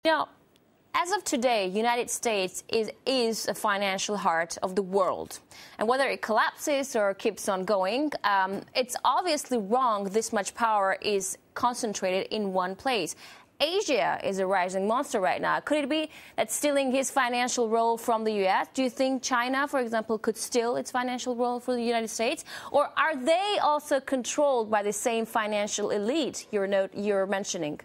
Now, as of today, United States is a financial heart of the world. And whether it collapses or keeps on going, it's obviously wrong this much power is concentrated in one place. Asia is a rising monster right now. Could it be that stealing his financial role from the U.S.? Do you think China, for example, could steal its financial role from the United States? Or are they also controlled by the same financial elite you're mentioning?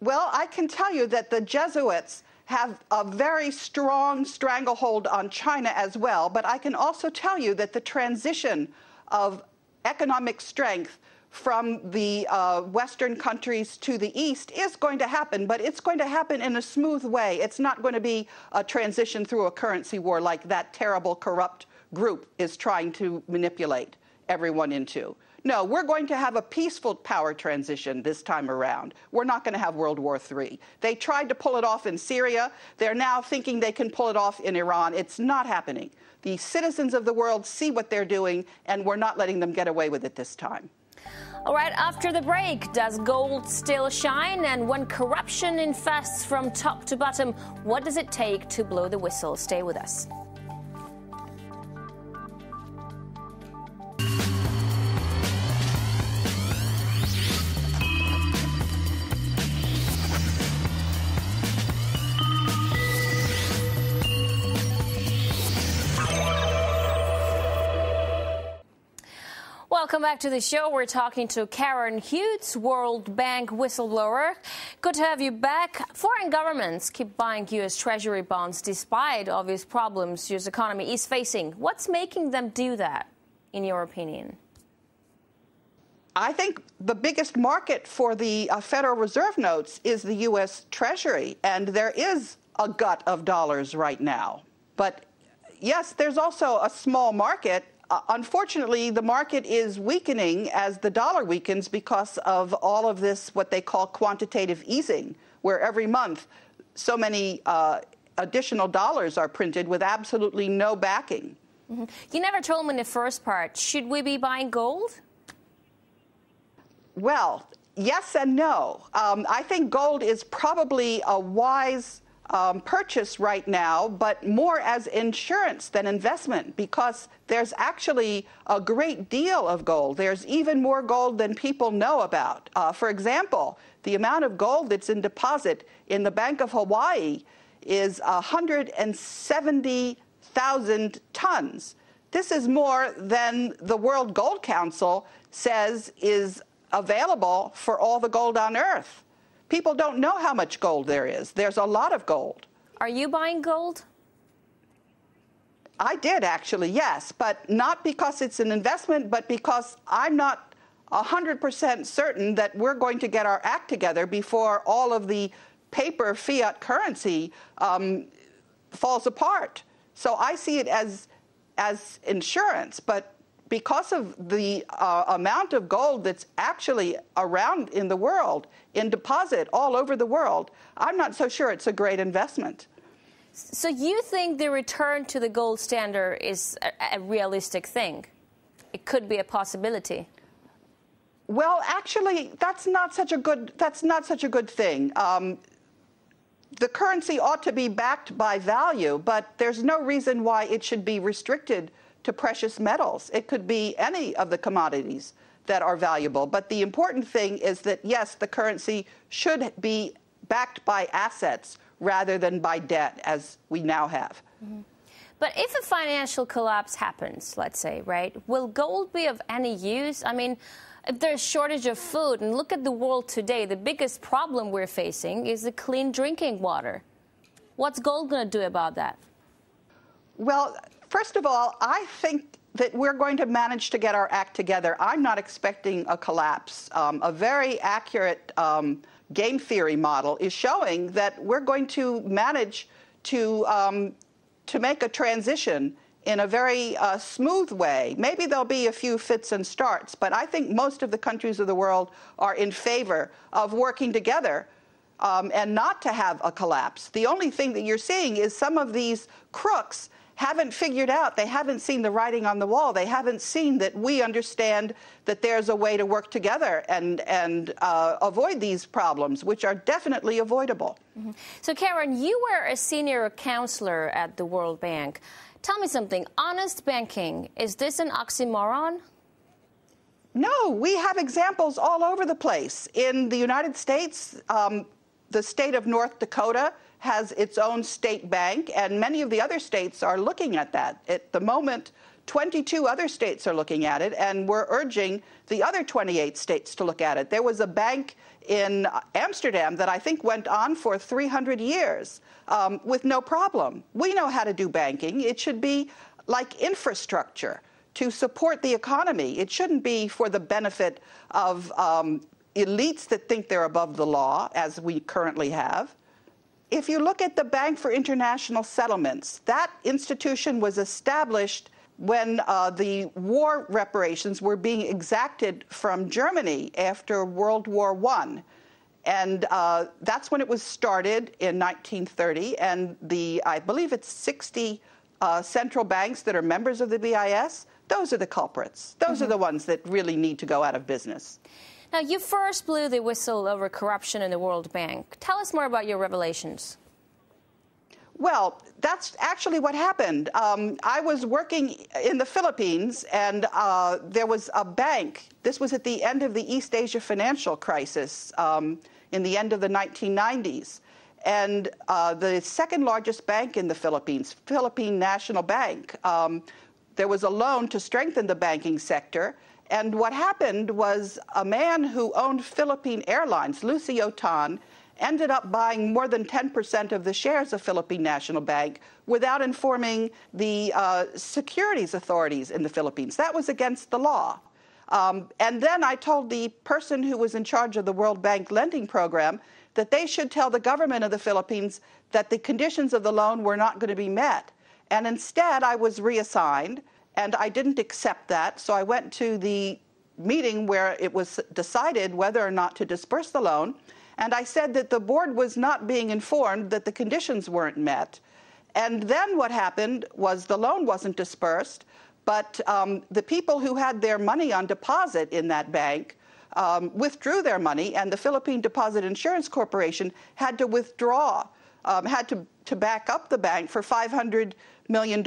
Well, I can tell you that the Jesuits have a very strong stranglehold on China as well. But I can also tell you that the transition of economic strength from the Western countries to the East is going to happen, but it's going to happen in a smooth way. It's not going to be a transition through a currency war like that terrible, corrupt group is trying to manipulate everyone into. No, we're going to have a peaceful power transition this time around. We're not going to have World War III. They tried to pull it off in Syria. They're now thinking they can pull it off in Iran. It's not happening. The citizens of the world see what they're doing, and we're not letting them get away with it this time. All right, after the break, does gold still shine? And when corruption infests from top to bottom, what does it take to blow the whistle? Stay with us. Welcome back to the show. We're talking to Karen Hughes, World Bank whistleblower. Good to have you back. Foreign governments keep buying U.S. Treasury bonds despite obvious problems U.S. economy is facing. What's making them do that, in your opinion? I think the biggest market for the Federal Reserve notes is the U.S. Treasury, and there is a glut of dollars right now. But yes, there's also a small market. Unfortunately, the market is weakening as the dollar weakens because of all of this, what they call quantitative easing, where every month so many additional dollars are printed with absolutely no backing. Mm-hmm. You never told me in the first part, should we be buying gold? Well, yes and no. I think gold is probably a wise purchase right now, but more as insurance than investment, because there's actually a great deal of gold. There's even more gold than people know about. For example, the amount of gold that's in deposit in the Bank of Hawaii is 170,000 tons. This is more than the World Gold Council says is available for all the gold on Earth. People don't know how much gold there is. There's a lot of gold. Are you buying gold? I did, actually, yes, but not because it's an investment, but because I'm not 100% certain that we're going to get our act together before all of the paper fiat currency falls apart. So I see it as insurance, but because of the amount of gold that's actually around in the world, in deposit all over the world, I'm not so sure it's a great investment. So you think the return to the gold standard is a realistic thing? It could be a possibility. Well, actually, that's not such a good thing. The currency ought to be backed by value, but there's no reason why it should be restricted to precious metals. It could be any of the commodities that are valuable. But the important thing is that, yes, the currency should be backed by assets rather than by debt, as we now have. Mm-hmm. But if a financial collapse happens, let's say, right, will gold be of any use? I mean, if there's a shortage of food, and look at the world today, the biggest problem we're facing is the clean drinking water. What's gold going to do about that? Well, first of all, I think that we're going to manage to get our act together. I'm not expecting a collapse. A very accurate game theory model is showing that we're going to manage to make a transition in a very smooth way. Maybe there'll be a few fits and starts, but I think most of the countries of the world are in favor of working together and not to have a collapse. The only thing that you're seeing is some of these crooks haven't figured out, they haven't seen the writing on the wall. They haven't seen that we understand that there's a way to work together and avoid these problems, which are definitely avoidable. Mm-hmm. So, Karen, you were a senior counselor at the World Bank. Tell me something. Honest banking, is this an oxymoron? No, we have examples all over the place. In the United States, the state of North Dakota has its own state bank, and many of the other states are looking at that. At the moment, 22 other states are looking at it, and we're urging the other 28 states to look at it. There was a bank in Amsterdam that I think went on for 300 years with no problem. We know how to do banking. It should be like infrastructure to support the economy. It shouldn't be for the benefit of elites that think they're above the law, as we currently have. If you look at the Bank for International Settlements, that institution was established when the war reparations were being exacted from Germany after World War I. And that's when it was started in 1930. And I believe it's 60 central banks that are members of the BIS. Those are the culprits. Those are the ones that really need to go out of business. Now, you first blew the whistle over corruption in the World Bank. Tell us more about your revelations. Well, that's actually what happened. I was working in the Philippines, and there was a bank. This was at the end of the East Asia financial crisis in the end of the 1990s. And the second largest bank in the Philippines, Philippine National Bank, there was a loan to strengthen the banking sector. And what happened was a man who owned Philippine Airlines, Lucio Tan, ended up buying more than 10% of the shares of Philippine National Bank without informing the securities authorities in the Philippines. That was against the law. And then I told the person who was in charge of the World Bank lending program that they should tell the government of the Philippines that the conditions of the loan were not going to be met. And instead, I was reassigned, and I didn't accept that. So I went to the meeting where it was decided whether or not to disperse the loan. And I said that the board was not being informed that the conditions weren't met. And then what happened was the loan wasn't dispersed, but the people who had their money on deposit in that bank withdrew their money, and the Philippine Deposit Insurance Corporation had to withdraw, had to back up the bank for $500 million.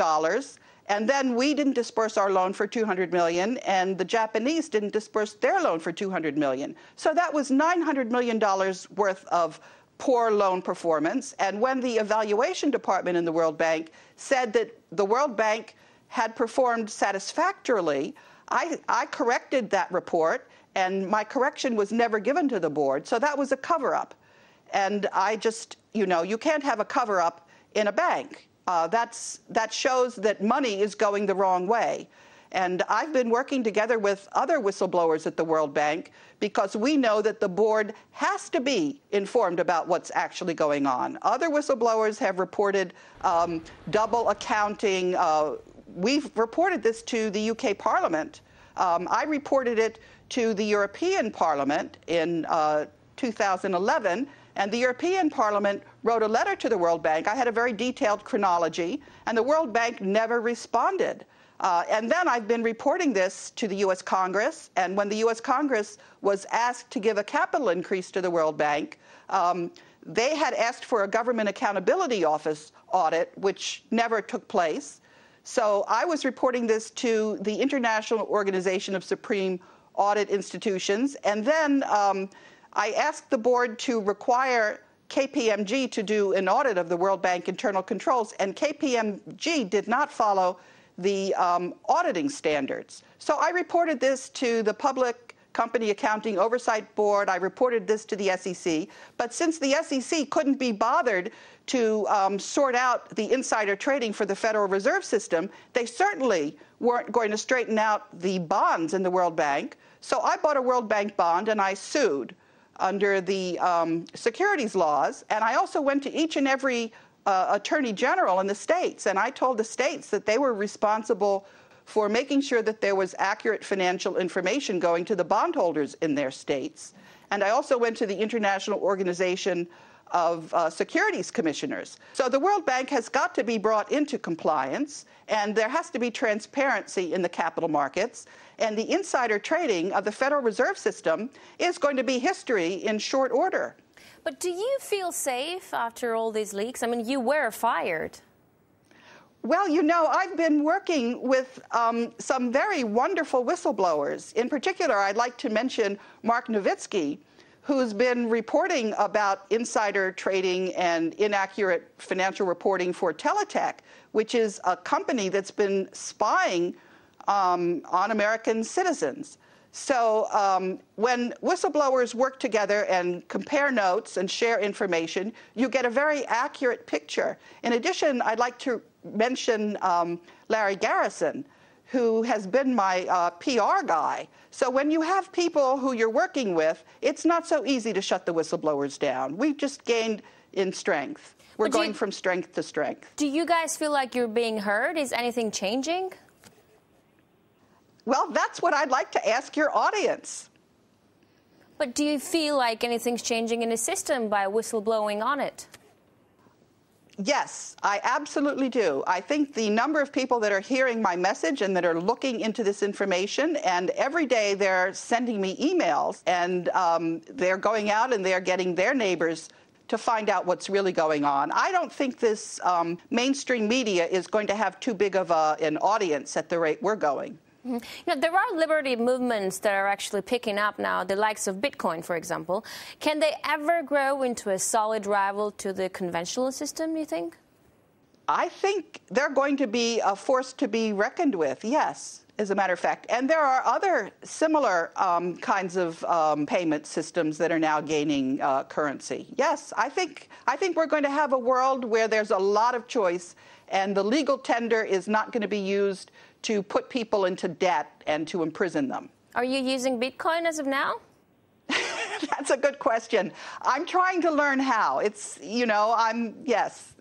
And then we didn't disperse our loan for $200 million, and the Japanese didn't disperse their loan for $200 million. So that was $900 million worth of poor loan performance. And when the evaluation department in the World Bank said that the World Bank had performed satisfactorily, I corrected that report, and my correction was never given to the board. So that was a cover-up. And I just, you can't have a cover-up in a bank. That shows that money is going the wrong way. And I've been working together with other whistleblowers at the World Bank because we know that the board has to be informed about what's actually going on. Other whistleblowers have reported double accounting. We've reported this to the UK Parliament. I reported it to the European Parliament in 2011. And the European Parliament wrote a letter to the World Bank. I had a very detailed chronology, and the World Bank never responded. And then I've been reporting this to the U.S. Congress, and when the U.S. Congress was asked to give a capital increase to the World Bank, they had asked for a Government Accountability Office audit, which never took place. So I was reporting this to the International Organization of Supreme Audit Institutions, and then I asked the board to require KPMG to do an audit of the World Bank internal controls, and KPMG did not follow the auditing standards. So I reported this to the Public Company Accounting Oversight Board. I reported this to the SEC. But since the SEC couldn't be bothered to sort out the insider trading for the Federal Reserve System, they certainly weren't going to straighten out the bonds in the World Bank. So I bought a World Bank bond, and I sued under the securities laws. And I also went to each and every attorney general in the states, and I told the states that they were responsible for making sure that there was accurate financial information going to the bondholders in their states. And I also went to the International Organization securities commissioners. So the World Bank has got to be brought into compliance, and there has to be transparency in the capital markets. And the insider trading of the Federal Reserve System is going to be history in short order. But do you feel safe after all these leaks? I mean, you were fired. Well, you know, I've been working with some very wonderful whistleblowers. In particular, I'd like to mention Mark Nowitzki, who's been reporting about insider trading and inaccurate financial reporting for Teletech, which is a company that's been spying on American citizens. So when whistleblowers work together and compare notes and share information, you get a very accurate picture. In addition, I'd like to mention Larry Garrison, who has been my PR guy. So when you have people who you're working with, it's not so easy to shut the whistleblowers down. We've just gained in strength. We're going from strength to strength. Do you guys feel like you're being heard? Is anything changing? Well, that's what I'd like to ask your audience. But do you feel like anything's changing in the system by whistleblowing on it? Yes, I absolutely do. I think the number of people that are hearing my message and that are looking into this information, and every day they're sending me emails, and they're going out and they're getting their neighbors to find out what's really going on. I don't think this mainstream media is going to have too big of an audience at the rate we're going. You know, there are liberty movements that are actually picking up now, the likes of Bitcoin, for example. Can they ever grow into a solid rival to the conventional system, do you think? I think they're going to be a force to be reckoned with, yes, as a matter of fact. And there are other similar kinds of payment systems that are now gaining currency. Yes, I think we're going to have a world where there's a lot of choice, and the legal tender is not going to be used to put people into debt and to imprison them. Are you using Bitcoin as of now? That's a good question. I'm trying to learn how. It's, you know, yes.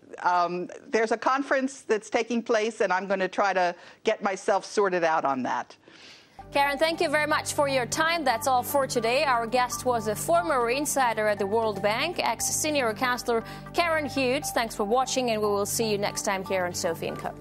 There's a conference that's taking place, and I'm going to try to get myself sorted out on that. Karen, thank you very much for your time. That's all for today. Our guest was a former insider at the World Bank, ex-senior counselor Karen Hughes. Thanks for watching, and we will see you next time here on Sophie & Co.